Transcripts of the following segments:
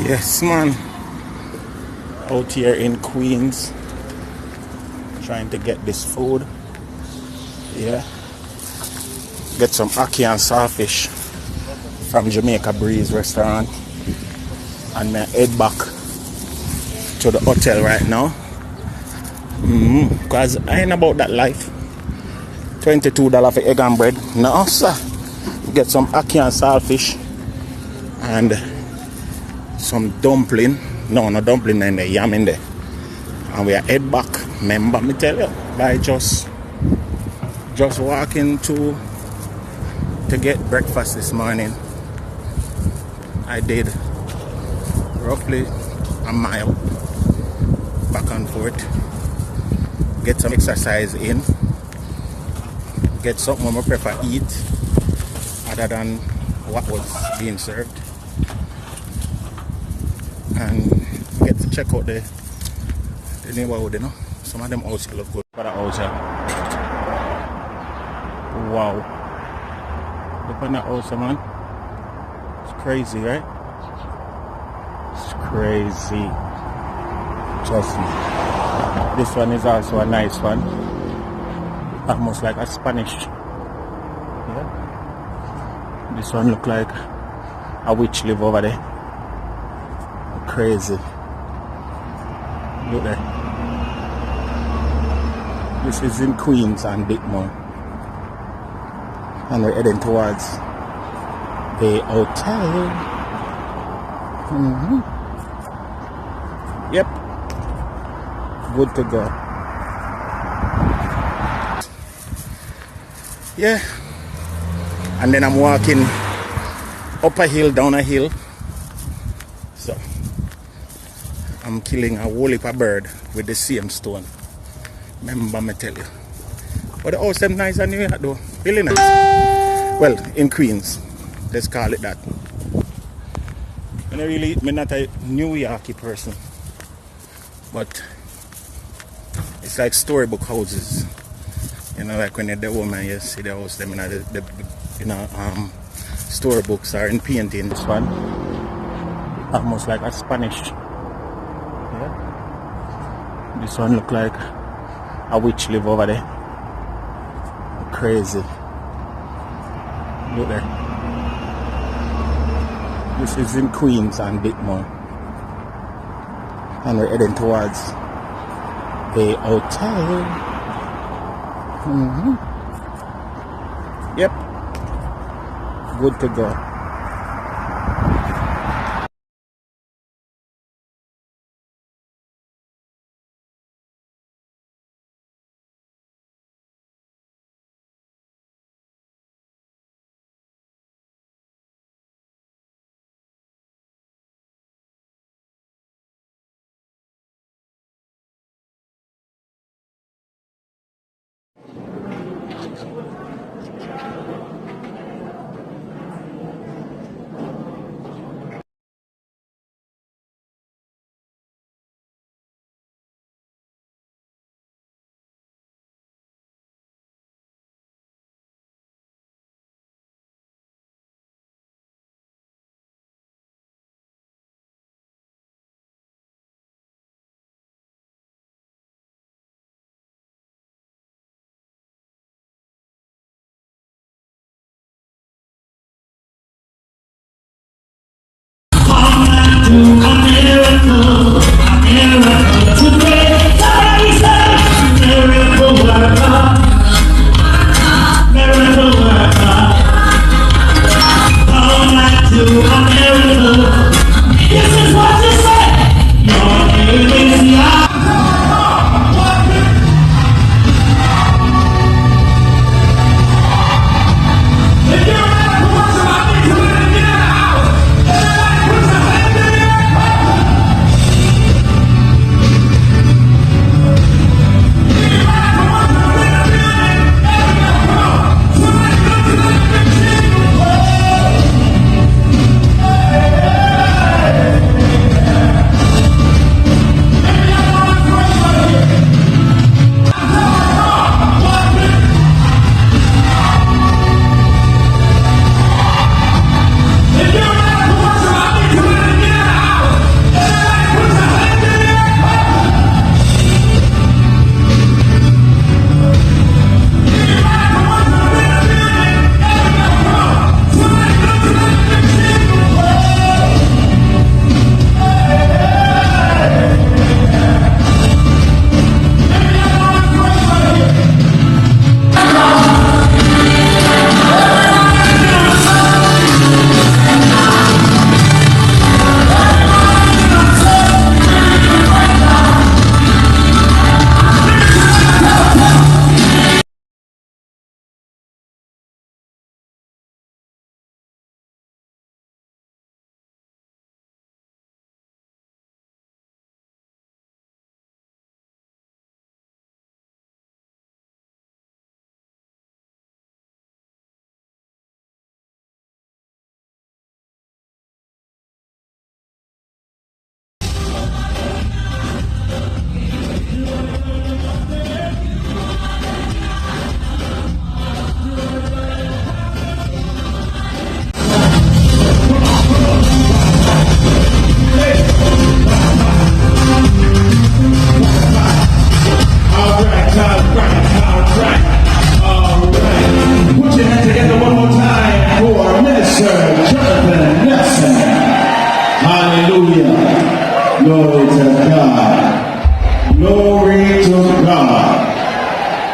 Yes, man. Out here in Queens, trying to get this food. Yeah. Get some ackee and sawfish from Jamaica Breeze restaurant. And I head back to the hotel right now. Because I ain't about that life. $22 for egg and bread. No, sir. Get some ackee and sawfish. And some dumpling. No dumpling in there, yam in there. And we are head back. Remember me tell you, by just walking to get breakfast this morning. I did roughly a mile back and forth. Get some exercise in. Get something I prefer eat other than what was being served. And get to check out the neighborhood, you know. Some of them houses look good for the house here. Wow. Look on that house, man. It's crazy, right? It's crazy. Trust me. This one is also a nice one. Almost like a Spanish. Yeah. This one look like a witch live over there. Crazy. Look there. This is in Queens and Bickmore. And we're heading towards the hotel. Yep. Good to go. Yeah. And then I'm walking up a hill, down a hill. So I'm killing a whole heap of bird with the same stone. Remember me tell you. But the house them nice and New York though. Really nice. Well, in Queens. Let's call it that. I'm not a New Yorkie person. But it's like storybook houses. You know, like when you're the woman, you see the house them in the storybooks or in painting. This one almost like a Spanish. Yeah. This one look like a witch live over there. Crazy. Look there. This is in Queens and Bickmore. And we're heading towards the hotel. Yep. Good to go.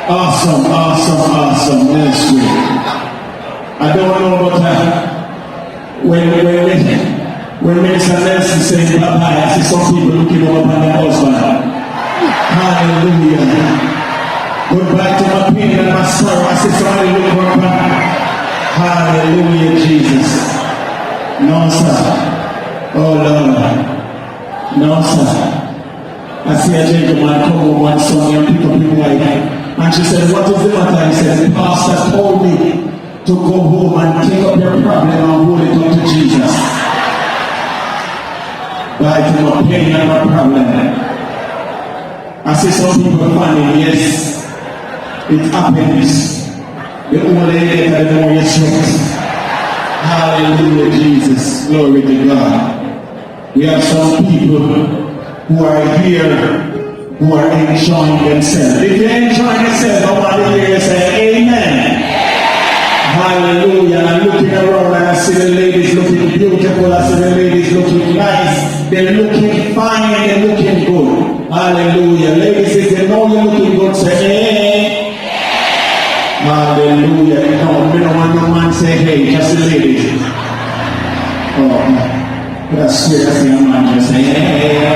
Awesome ministry. I don't know about when Minister Nelson says bye-bye, I see some people looking over at their husband. Hallelujah. Goodbye to my pain and my sorrow. I see somebody looking over back. Hallelujah, Jesus. No, sir. Oh, Lord. No, sir. I see a gentleman come home one Sunday and pick up his wife. And she said, what is the matter? He said, the pastor told me to go home and take up your problem and hold it up to Jesus. But to my pain and my problem. I see some people funny, yes, it happens. The older you get, the more you sweat. Hallelujah, Jesus. Glory to God. We have some people who are here who are enjoying themselves. If you're enjoying yourself, I want to hear you say amen. Hallelujah. I'm looking around and I see the ladies looking beautiful. I see the ladies looking nice. They're looking fine. They're looking good. Hallelujah. Ladies, if you know you're looking good, say hey. Hallelujah. No, we don't want no man say hey, just the ladies. Oh, that's seriously a man just say hey.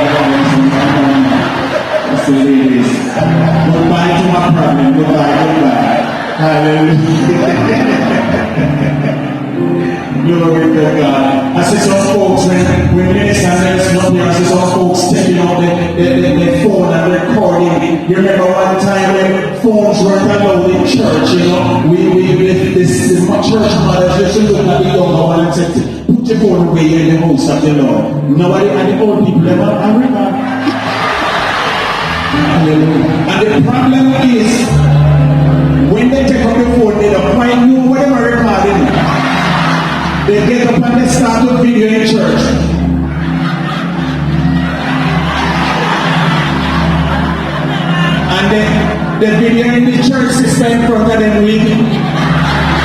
That's the ladies. Goodbye to my problem. Goodbye. Hallelujah. Glory to God. I see some folks when Minister Nelson up here, I see some folks taking out their phone and recording. You remember one time when phones weren't allowed in church, you know, this church mothers used to look at the younger one and said, put your phone away in the house of the Lord. Nobody, and the old people ever, I remember. And the problem is, when they take up the phone, they don't find you whatever recording. They get up and they start to video in church. And the video in the church system in front of them weeping.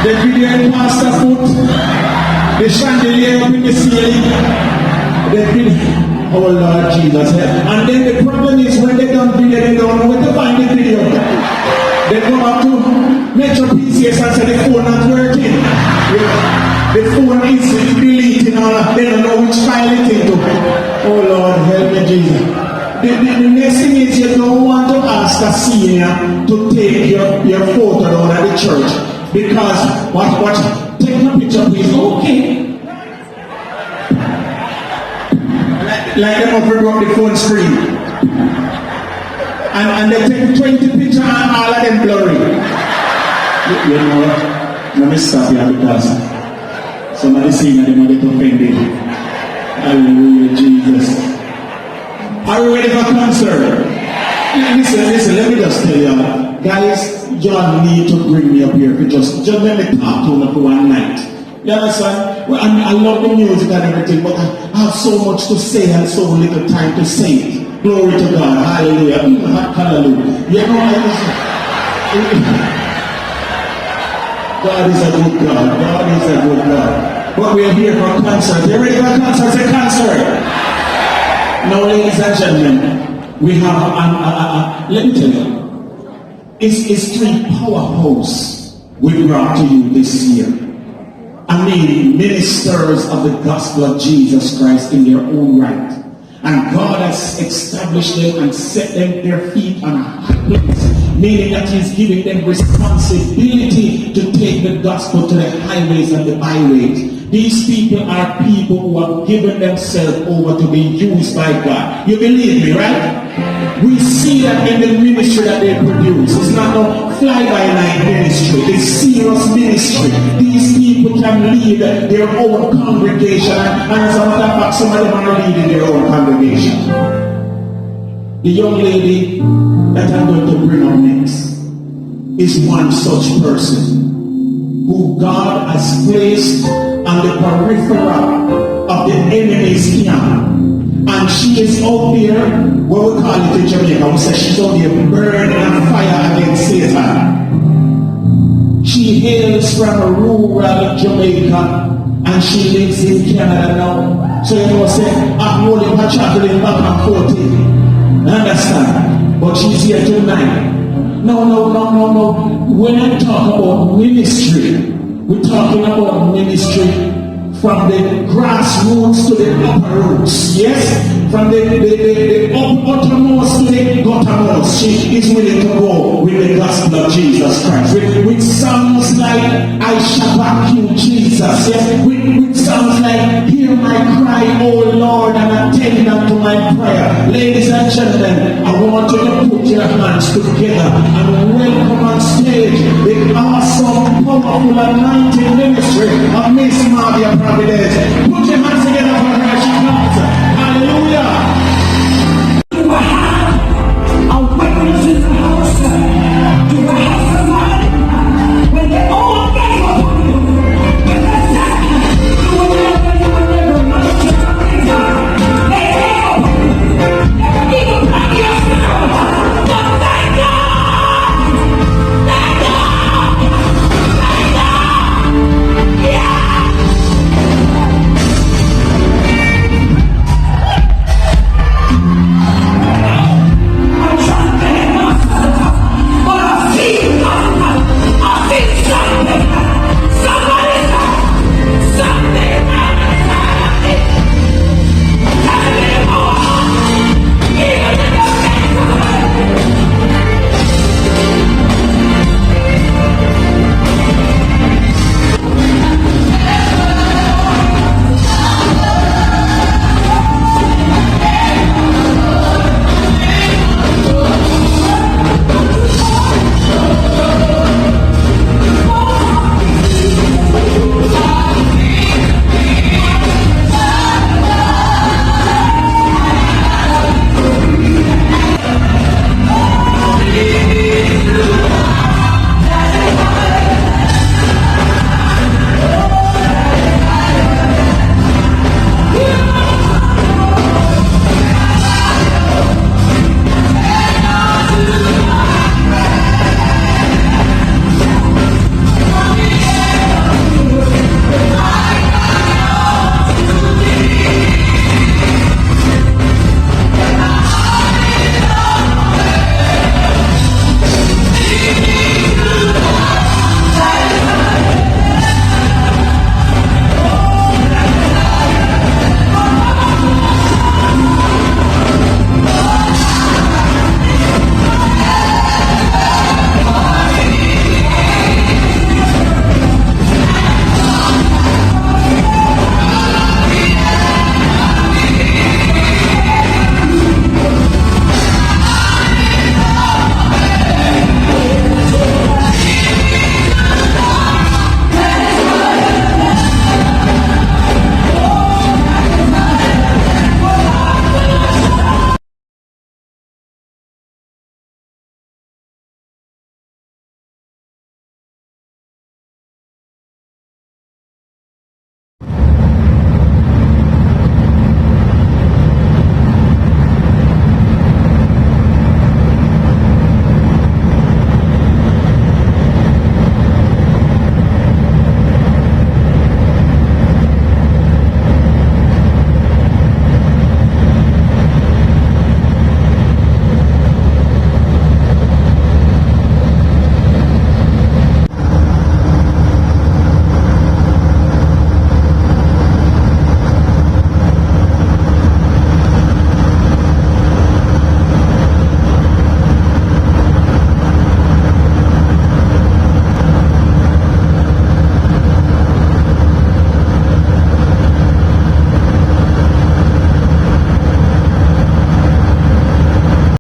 The video in pastor foot. The chandelier up in the ceiling. The video. Oh Lord Jesus. And then the problem is when they don't video, they don't know where to find the video. They go back to Metro PCS and say the phone not working. The phone is deleting all that. They don't know which file it into. Oh Lord, help me Jesus. The next thing is you don't want to ask a senior to take your photo down at the church. Because, watch, take my picture please. Okay. Like them up broke the phone screen. And they take 20 pictures and all of them blurry. You know what? Let me stop here because somebody saying that they might get offended. Hallelujah, Jesus. Are you ready for concert? Listen, let me just tell you, guys, y'all need to bring me up here. Just let me talk to you for one night. You understand? Well, I love the music and everything, but I have so much to say and so little time to say it. Glory to God. Hallelujah. Hallelujah. You know, God is a good God. God is a good God. But we are here for a concert. You ready for a concert? It's a concert. Now, ladies and gentlemen, we have, let me tell you, it's 3 powerhouses we brought to you this year. I mean, ministers of the gospel of Jesus Christ in their own right. And God has established them and set them their feet on a high place, meaning that He's giving them responsibility to take the gospel to the highways and the byways. These people are people who have given themselves over to be used by God. You believe me, right? We see that in the ministry that they produce. It's not no fly-by-night ministry. It's serious ministry. These people can lead their own congregation. And as a matter of fact, some of them are leading their own congregation. The young lady that I'm going to bring up next is one such person who God has placed on the peripheral of the enemy's camp. And she is out there, what we call it in Jamaica, we say she's out there burning on fire against Satan. She hails from rural Jamaica and she lives in Canada now. So you know, say, I'm holding her traveling back and forth. Understand? But she's here tonight. No. When I talk about ministry, we're talking about ministry from the grassroots to the upper roots. Yes? From the uttermost to the guttermost. She is willing to go with the gospel of Jesus Christ. With songs like, I shall back you, Jesus. Yes? With songs like, hear my cry, O Lord, and attend unto my prayer. Ladies and gentlemen, I want you to put your hands together and welcome on stage the awesome, powerful, anointing ministry of Miss Maria Providence. Put your hands